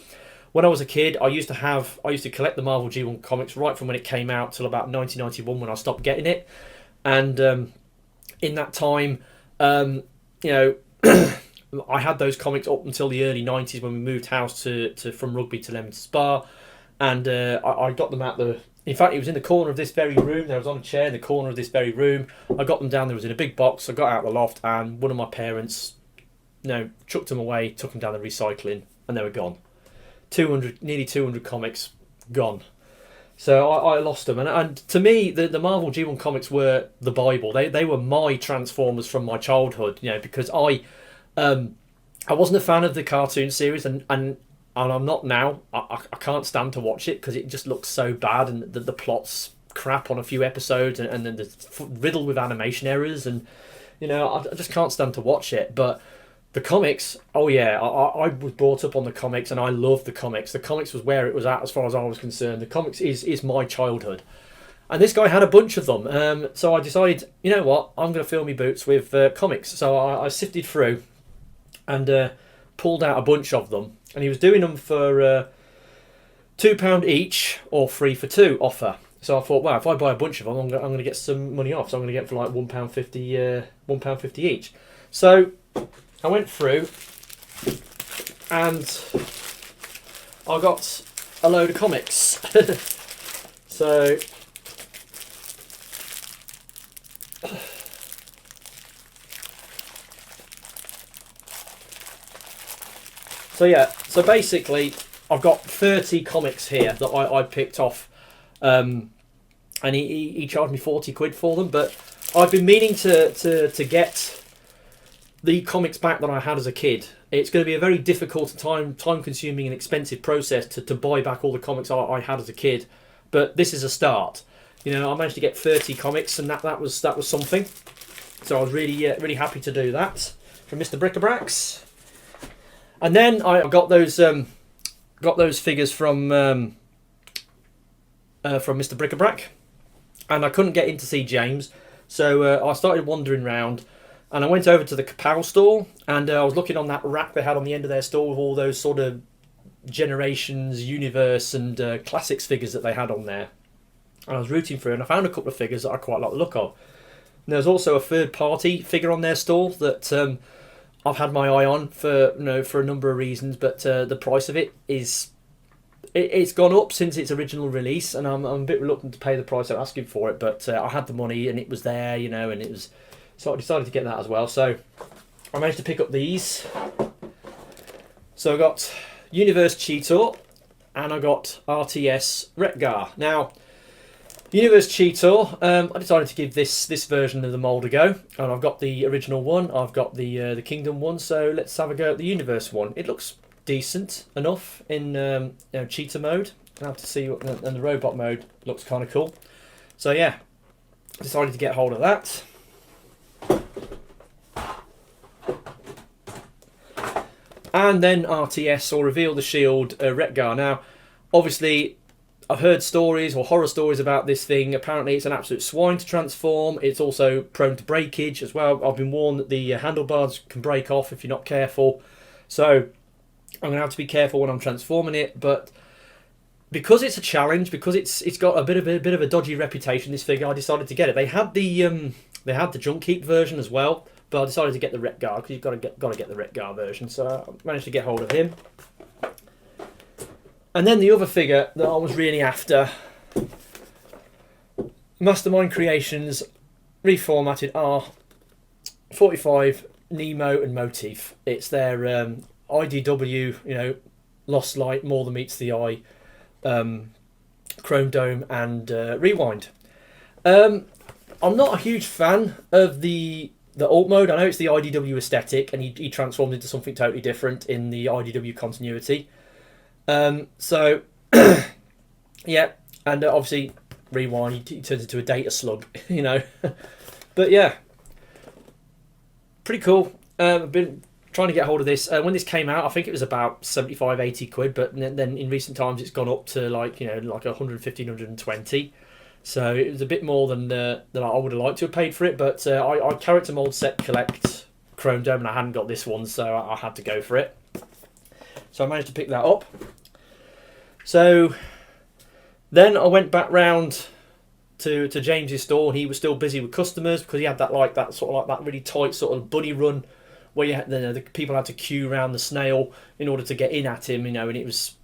when I was a kid, I used to collect the Marvel G1 comics right from when it came out till about 1991 when I stopped getting it. And in that time, I had those comics up until the early 90s when we moved house from Rugby to Leamington Spa. And I got them out the... In fact, it was in the corner of this very room. There was on a chair in the corner of this very room. I got them down. There was in a big box. I got out the loft, and one of my parents, chucked them away, took them down the recycling, and they were gone. Nearly 200 comics gone. So I lost them. And to me, the Marvel G1 comics were the Bible. They were my Transformers from my childhood. Because I wasn't a fan of the cartoon series, and I'm not now. I can't stand to watch it because it just looks so bad, and the plot's crap on a few episodes, and then it's riddled with animation errors, and I just can't stand to watch it. But the comics, oh yeah, I was brought up on the comics, and I love the comics. The comics was where it was at as far as I was concerned. The comics is my childhood. And this guy had a bunch of them, so I decided, you know what, I'm going to fill my boots with comics. So I sifted through and pulled out a bunch of them. And he was doing them for £2 each or 3 for 2 offer. So I thought, wow, if I buy a bunch of them, I'm going to get some money off. So I'm going to get for like £1.50 each. So I went through and I got a load of comics. So basically, I've got 30 comics here that I picked off, and he charged me 40 quid for them. But I've been meaning to get the comics back that I had as a kid. It's going to be a very difficult, time-consuming and expensive process to buy back all the comics I had as a kid. But this is a start. I managed to get 30 comics, and that was something. So I was really happy to do that from Mr. BrikABrax. And then I got those figures from Mr. BrikABrax, and I couldn't get in to see James, so I started wandering around, and I went over to the Kapow store, and I was looking on that rack they had on the end of their store with all those sort of Generations, Universe, and Classics figures that they had on there. And I was rooting through, and I found a couple of figures that I quite like the look of. And there's also a third-party figure on their store that I've had my eye on for a number of reasons, but the price of it it's gone up since its original release, and I'm a bit reluctant to pay the price they're asking for it. But I had the money, and it was there, and it was, so I decided to get that as well. So I managed to pick up these. So I got Universe Cheetor, and I got RTS Wreck-Gar. Now, Universe Cheetor, I decided to give this version of the mould a go, and I've got the original one, I've got the Kingdom one, so let's have a go at the Universe one. It looks decent enough in cheetah mode. I'll have to see, and the robot mode looks kind of cool. So yeah, decided to get hold of that. And then RTS, or Reveal the Shield, Wreck-Gar. Now, obviously, I've heard stories or horror stories about this thing. Apparently it's an absolute swine to transform. It's also prone to breakage as well. I've been warned that the handlebars can break off if you're not careful. So I'm going to have to be careful when I'm transforming it. But because it's a challenge, because it's got a bit of a dodgy reputation, this figure, I decided to get it. They had the Junk Heap version as well, but I decided to get the Wreck-Gar because you've got to get the Wreck-Gar version. So I managed to get hold of him. And then the other figure that I was really after, Mastermind Creations reformatted R45 Nemo and Motif. It's their IDW, Lost Light, More Than Meets the Eye, Chrome Dome, and Rewind. I'm not a huge fan of the the alt mode, I know it's the IDW aesthetic, and he transforms into something totally different in the IDW continuity. So, yeah, and obviously, rewind, he turns into a data slug, you know. But yeah, pretty cool. I've been trying to get hold of this. When this came out, I think it was about 75, 80 quid, but then in recent times it's gone up to like, you know, like 150, 120. So it was a bit more than I would have liked to have paid for it, but I Character Mold Set Collect Chrome Dome, and I hadn't got this one, so I had to go for it. So I managed to pick that up. So then I went back round to James's store, and he was still busy with customers because he had that really tight sort of bunny run where you had, the people had to queue around the snail in order to get in at him, you know, and it was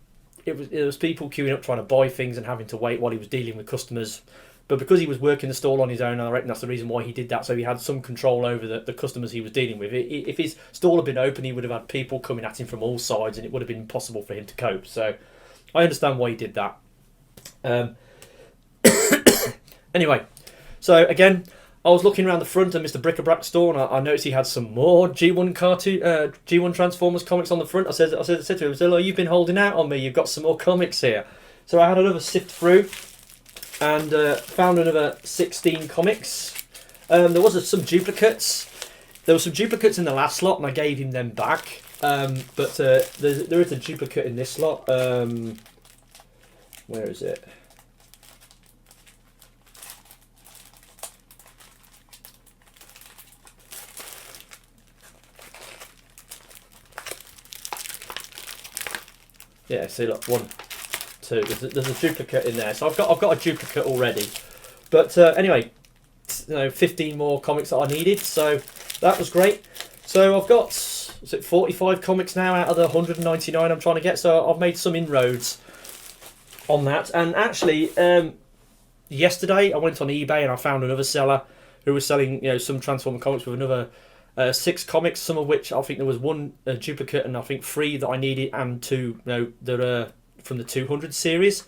people queuing up trying to buy things and having to wait while he was dealing with customers. But because he was working the stall on his own, and I reckon that's the reason why he did that, so he had some control over the customers he was dealing with. If his stall had been open, he would have had people coming at him from all sides, and it would have been impossible for him to cope. So I understand why he did that. Anyway, so again, I was looking around the front of Mr. BrikABrax store, and I noticed he had some more G1 G1 Transformers comics on the front. I said to him, "Zillow, you've been holding out on me. You've got some more comics here." So I had another sift through, and found another 16 comics. There was some duplicates. There were some duplicates in the last lot, and I gave him them back. But there is a duplicate in this lot. Where is it? Yeah, see, look, 1, 2. There's a duplicate in there, so I've got a duplicate already. But anyway, 15 more comics that I needed, so that was great. So I've got 45 comics now out of the 199 I'm trying to get. So I've made some inroads on that. And actually, yesterday I went on eBay and I found another seller who was selling, some Transformer comics with another 6 comics, some of which I think there was 1 duplicate and I think 3 that I needed, and 2 that are from the 200 series.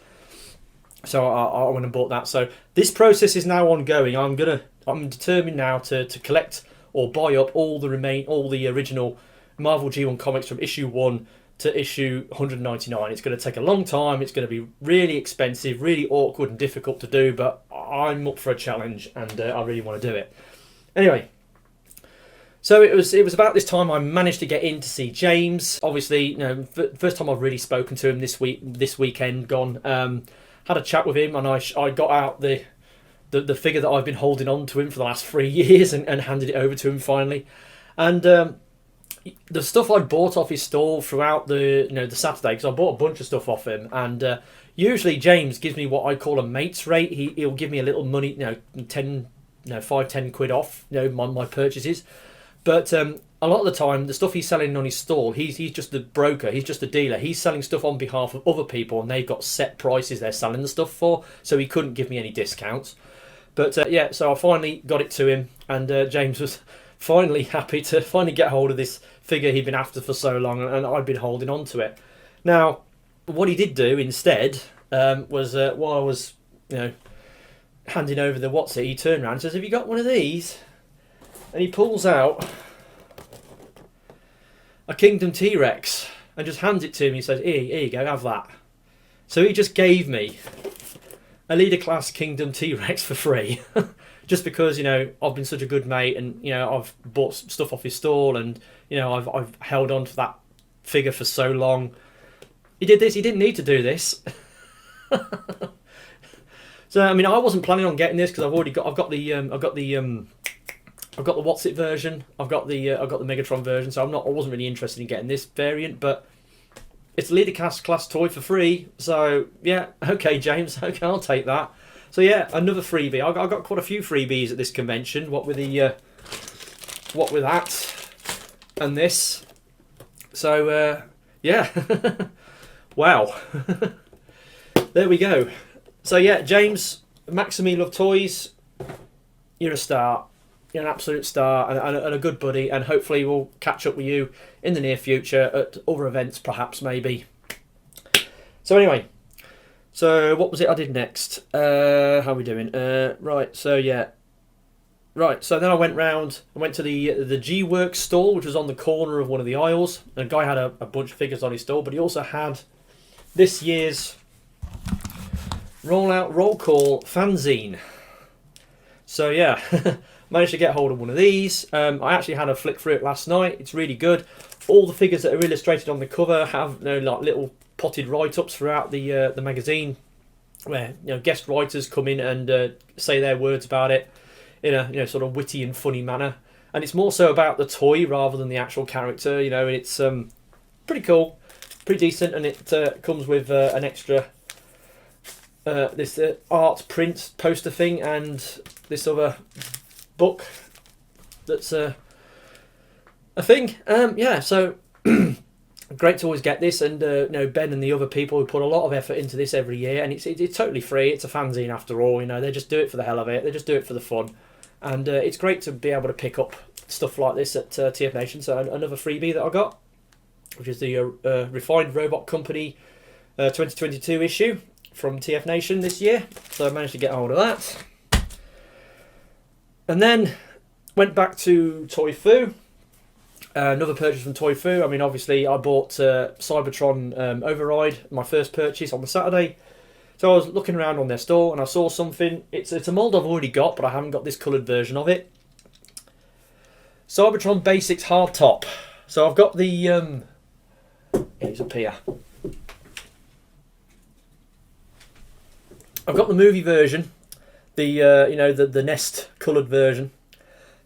So I went and bought that. So this process is now ongoing. I'm determined now to collect or buy up all the original Marvel G1 comics from issue 1 to issue 199. It's going to take a long time. It's going to be really expensive, really awkward and difficult to do, but I'm up for a challenge, and I really want to do it. Anyway, so it was about this time I managed to get in to see James. Obviously, first time I've really spoken to him this weekend gone. Had a chat with him, and I got out the figure that I've been holding on to him for the last 3 years and handed it over to him finally. And the stuff I bought off his stall throughout the Saturday, because I bought a bunch of stuff off him, and usually James gives me what I call a mate's rate. He'll give me a little money, 5-10 quid off, my purchases. But a lot of the time, the stuff he's selling on his stall, he's just the broker, he's just the dealer. He's selling stuff on behalf of other people, and they've got set prices they're selling the stuff for, so he couldn't give me any discounts. But yeah, so I finally got it to him, and James was finally happy to finally get hold of this figure he'd been after for so long, and I'd been holding on to it. Now, what he did do instead was, while I was, handing over the he turned around and says, "Have you got one of these?" And he pulls out a Kingdom T-Rex and just hands it to me. He says, here you go, have that. So he just gave me a leader class Kingdom T-Rex for free. Just because, I've been such a good mate, and, I've bought stuff off his stall, and, I've held on to that figure for so long. He did this, he didn't need to do this. So, I mean, I wasn't planning on getting this because I've got the What's It version. I've got the Megatron version, so I wasn't really interested in getting this variant, but it's a leader class toy for free. So yeah, okay, James, okay, I'll take that. So yeah, another freebie. I got quite a few freebies at this convention. What with that and this. So yeah, wow. There we go. So yeah, James, Maxime Love Toys, you're a star. You're an absolute star and a good buddy, and hopefully we'll catch up with you in the near future at other events, perhaps, maybe. So anyway, so what was it I did next? How are we doing? Right, so yeah. Right, so then I went to the G-Works stall, which was on the corner of one of the aisles. And a guy had a bunch of figures on his stall, but he also had this year's Rollout Roll Call fanzine. So yeah, managed to get hold of one of these. I actually had a flick through it last night. It's really good. All the figures that are illustrated on the cover have like little potted write-ups throughout the magazine, where guest writers come in and say their words about it in a sort of witty and funny manner. And it's more so about the toy rather than the actual character. And it's pretty cool, pretty decent, and it comes with an extra this art print poster thing and this other book that's a thing. Yeah, so great to always get this, and Ben and the other people who put a lot of effort into this every year, and it's totally free. It's a fanzine after all. They just do it for the hell of it. They just do it for the fun, and it's great to be able to pick up stuff like this at TF Nation. So another freebie that I got, which is the Refined Robot Company 2022 issue from TF Nation this year. So I managed to get hold of that, and then went back to Toy Fu. Another purchase from Toy Fu. I mean, obviously, I bought Cybertron Override, my first purchase, on the Saturday. So I was looking around on their store and I saw something. It's a mould I've already got, but I haven't got this coloured version of it. Cybertron Basics Hardtop. So I've got the... he's up here. I've got the movie version, the Nest coloured version,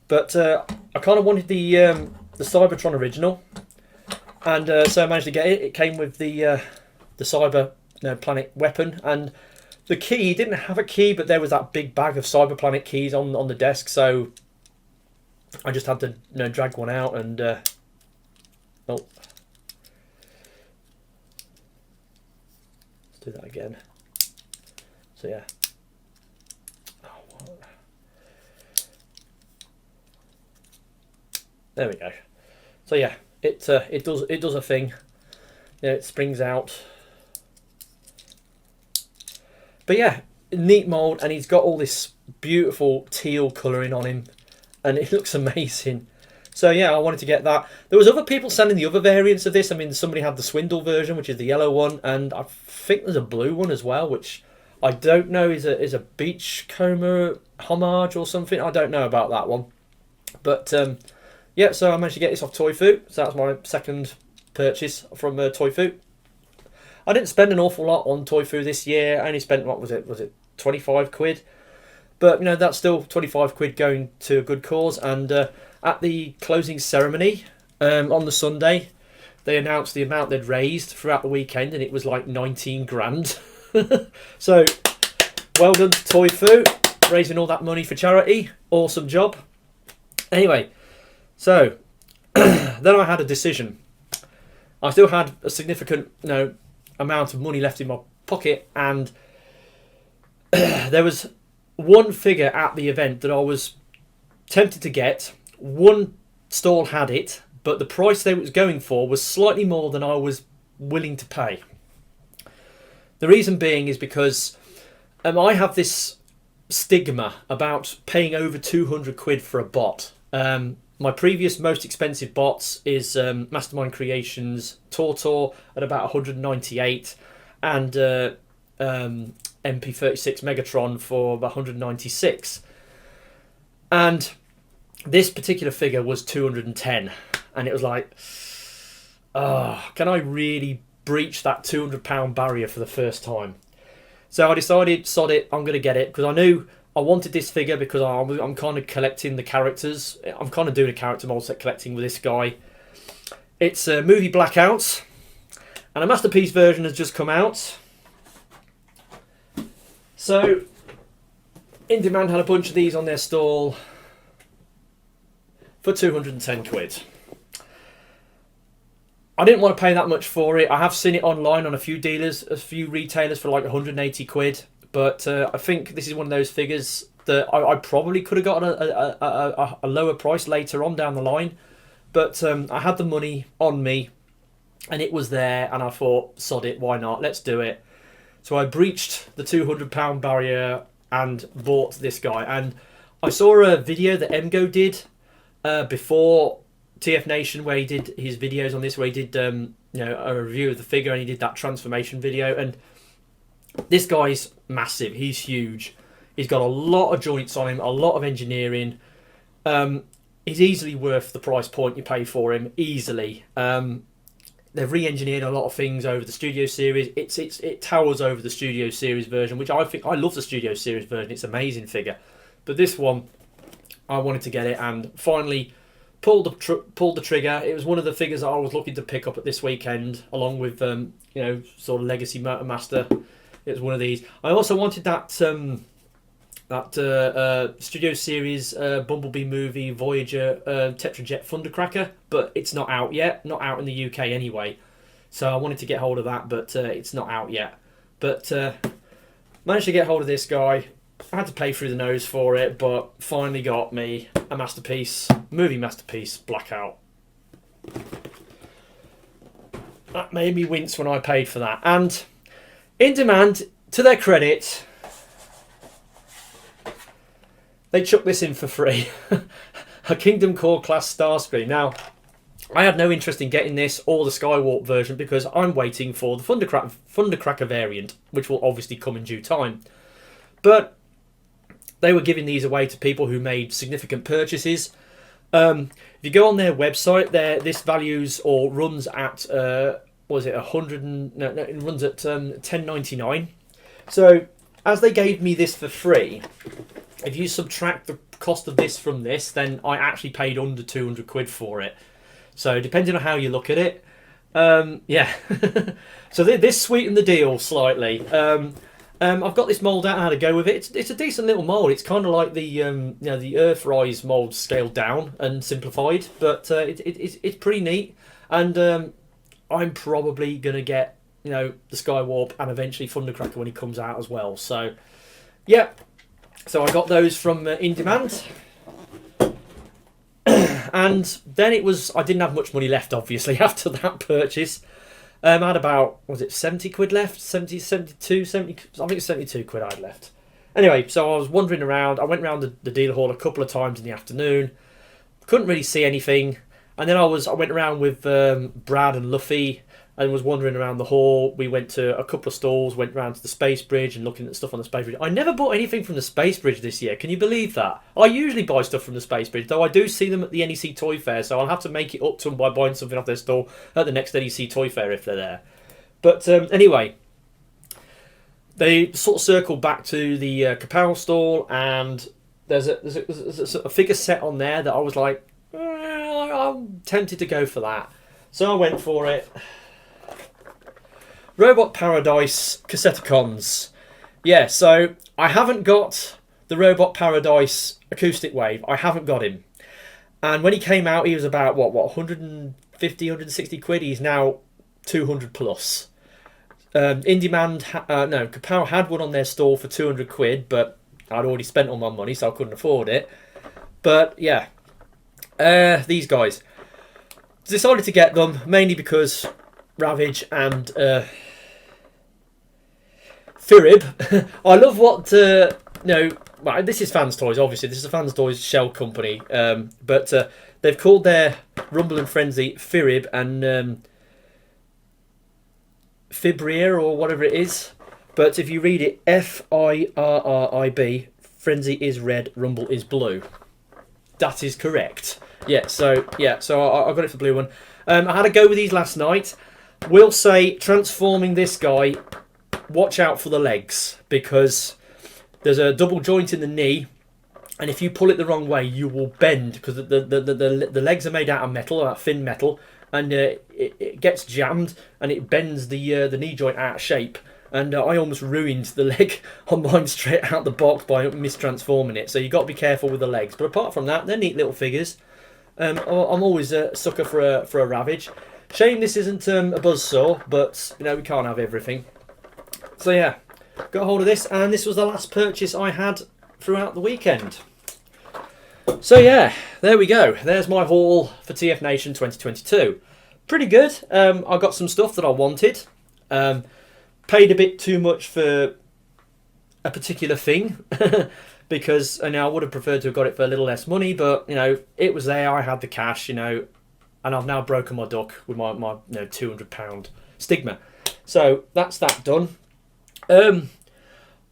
but I kind of wanted the Cybertron original, and so I managed to get it. It came with the Cyber Planet weapon and the key. Didn't have a key, but there was that big bag of Cyber Planet keys on the desk, so I just had to drag one out and oh. Let's do that again. So yeah. Oh, there we go. So yeah, it does a thing. It springs out. But yeah, neat mould, and he's got all this beautiful teal colouring on him, and it looks amazing. So yeah, I wanted to get that. There was other people selling the other variants of this. I mean, somebody had the Swindle version, which is the yellow one, and I think there's a blue one as well, which I don't know is a Beachcomber homage or something. I don't know about that one. But yeah, so I managed to get this off Toy Fu. So that's my second purchase from Toy Fu. I didn't spend an awful lot on Toy Fu this year. I only spent, what was it 25 quid? But that's still 25 quid going to a good cause. And at the closing ceremony on the Sunday, they announced the amount they'd raised throughout the weekend, and it was like 19 grand. So well done to Toy Fu, raising all that money for charity. Awesome job. Anyway, so then I had a decision. I still had a significant amount of money left in my pocket, and there was one figure at the event that I was tempted to get. One stall had it, but the price they was going for was slightly more than I was willing to pay. The reason being is because I have this stigma about paying over 200 quid for a bot. My previous most expensive bots is Mastermind Creations Tortor at about 198, and MP36 Megatron for about 196. And this particular figure was 210, and it was like, can I really breach that £200 barrier for the first time? So I decided, sod it, I'm going to get it, because I knew I wanted this figure because I'm kind of collecting the characters. I'm kind of doing a character mold set collecting with this guy. It's a movie Blackouts, and a Masterpiece version has just come out. So In Demand had a bunch of these on their stall for 210 quid. I didn't want to pay that much for it. I have seen it online on a few dealers, a few retailers for like 180 quid. But I think this is one of those figures that I probably could have gotten a lower price later on down the line. But I had the money on me, and it was there, and I thought, sod it, why not? Let's do it. So I breached the £200 barrier and bought this guy. And I saw a video that MGO did before TF Nation, where he did his videos on this, where he did a review of the figure, and he did that transformation video. And this guy's massive. He's huge. He's got a lot of joints on him, a lot of engineering. He's easily worth the price point you pay for him. Easily. They've re-engineered a lot of things over the Studio Series. It towers over the Studio Series version, which I love the Studio Series version. It's an amazing figure. But this one, I wanted to get it, and finally pulled the trigger. It was one of the figures that I was looking to pick up at this weekend, along with sort of Legacy Motormaster. It was one of these. I also wanted that Studio Series Bumblebee movie Voyager Tetrajet Thundercracker, but it's not out yet. Not out in the UK anyway. So I wanted to get hold of that, but it's not out yet. But managed to get hold of this guy. I had to pay through the nose for it, but finally got me a masterpiece, movie masterpiece, Blackout. That made me wince when I paid for that. And In Demand, to their credit, they chucked this in for free. A Kingdom Core class Starscream. Now, I had no interest in getting this or the Skywarp version because I'm waiting for the Thundercracker variant, which will obviously come in due time. But they were giving these away to people who made significant purchases. If you go on their website, this values or runs at it runs at $10.99. So as they gave me this for free, if you subtract the cost of this from this, then I actually paid under 200 quid for it. So depending on how you look at it, yeah. So this sweetened the deal slightly. I've got this mould out and how to go with it. It's a decent little mould. It's kind of like the the Earthrise mould scaled down and simplified, but it's pretty neat. And I'm probably gonna get the Skywarp and eventually Thundercracker when he comes out as well. So yeah, so I got those from In Demand. And then I didn't have much money left, obviously, after that purchase. I had about, 70 quid left? 70, 72, 70, I think it's 72 quid I had left. Anyway, so I was wandering around. I went around the dealer hall a couple of times in the afternoon. Couldn't really see anything. And then I went around with Brad and Luffy and was wandering around the hall. We went to a couple of stalls, went round to the Space Bridge and looking at stuff on the Space Bridge. I never bought anything from the Space Bridge this year. Can you believe that? I usually buy stuff from the Space Bridge, though I do see them at the NEC Toy Fair, so I'll have to make it up to them by buying something off their stall at the next NEC Toy Fair if they're there. But anyway, they sort of circled back to the Kapow stall, and there's a figure set on there that I was like, I'm tempted to go for that. So I went for it. Robot Paradise Cassetticons. Yeah, so I haven't got the Robot Paradise Acoustic Wave. I haven't got him. And when he came out, he was about, 150, 160 quid. He's now 200 plus. In Demand, Kapow had one on their store for 200 quid, but I'd already spent all my money, so I couldn't afford it. But yeah, these guys. Decided to get them, mainly because Ravage and Firib. I love what well, this is Fans Toys, obviously. This is a Fans Toys shell company, but they've called their Rumble and Frenzy Firib and Fibrier or whatever it is. But if you read it, Firrib, Frenzy is red, Rumble is blue. That is correct. Yeah, so I got it for the blue one. I had a go with these last night. Will say, transforming this guy, watch out for the legs, because there's a double joint in the knee, and if you pull it the wrong way, you will bend, because the legs are made out of metal, out of thin metal, and it gets jammed, and it bends the knee joint out of shape. And I almost ruined the leg on mine straight out the box by mistransforming it. So you've got to be careful with the legs. But apart from that, they're neat little figures. I'm always a sucker for a Ravage. Shame this isn't a buzzsaw, but we can't have everything. So yeah, got hold of this, and this was the last purchase I had throughout the weekend. So yeah, there we go. There's my haul for TF Nation 2022. Pretty good. I got some stuff that I wanted. Paid a bit too much for a particular thing. because I would have preferred to have got it for a little less money, but it was there. I had the cash, and I've now broken my duck with my £200 stigma. So that's that done.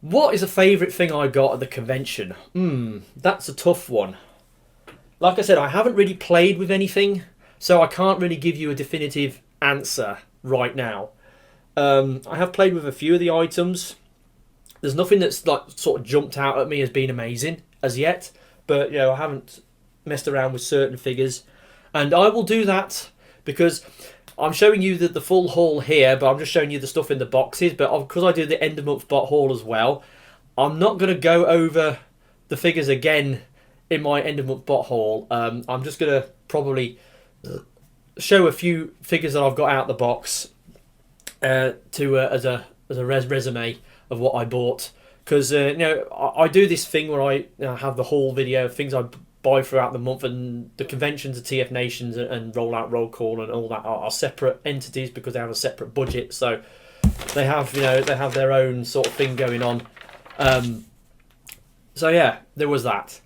What is a favourite thing I got at the convention? That's a tough one. Like I said, I haven't really played with anything, so I can't really give you a definitive answer right now. I have played with a few of the items. There's nothing that's like sort of jumped out at me as being amazing as yet, but I haven't messed around with certain figures, and I will do that because I'm showing you the full haul here, but I'm just showing you the stuff in the boxes. But because I do the end of month bot haul as well, I'm not going to go over the figures again in my end of month bot haul. I'm just going to probably show a few figures that I've got out the box as a resume of what I bought, because I do this thing where I have the whole video of things I buy throughout the month, and the conventions of TF Nations and Rollout Roll Call and all that are separate entities because they have a separate budget, so they have their own sort of thing going on. So yeah, there was that.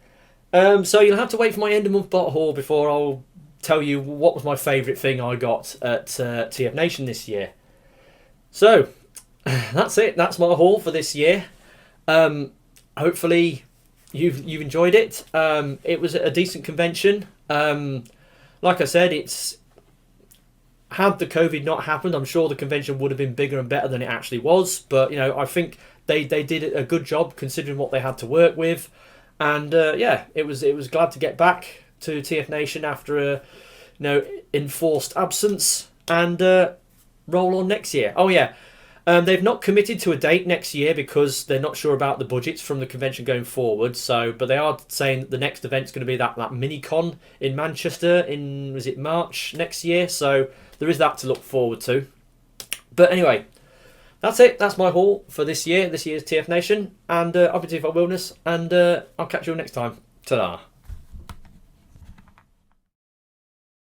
So you'll have to wait for my end of month bot haul before I'll tell you what was my favourite thing I got at TF Nation this year. So that's it. That's my haul for this year. Hopefully you've enjoyed it. It was a decent convention. Like I said, had the COVID not happened, I'm sure the convention would have been bigger and better than it actually was. But I think they did a good job considering what they had to work with. And yeah, it was glad to get back to TF Nation after a enforced absence and roll on next year. Oh yeah. They've not committed to a date next year because they're not sure about the budgets from the convention going forward. But they are saying that the next event's going to be that mini-con in Manchester in, was it March next year? So there is that to look forward to. But anyway, that's it. That's my haul for this year. This year's TF Nation. And I'll be TF Wilderness. And I'll catch you all next time. Ta-da.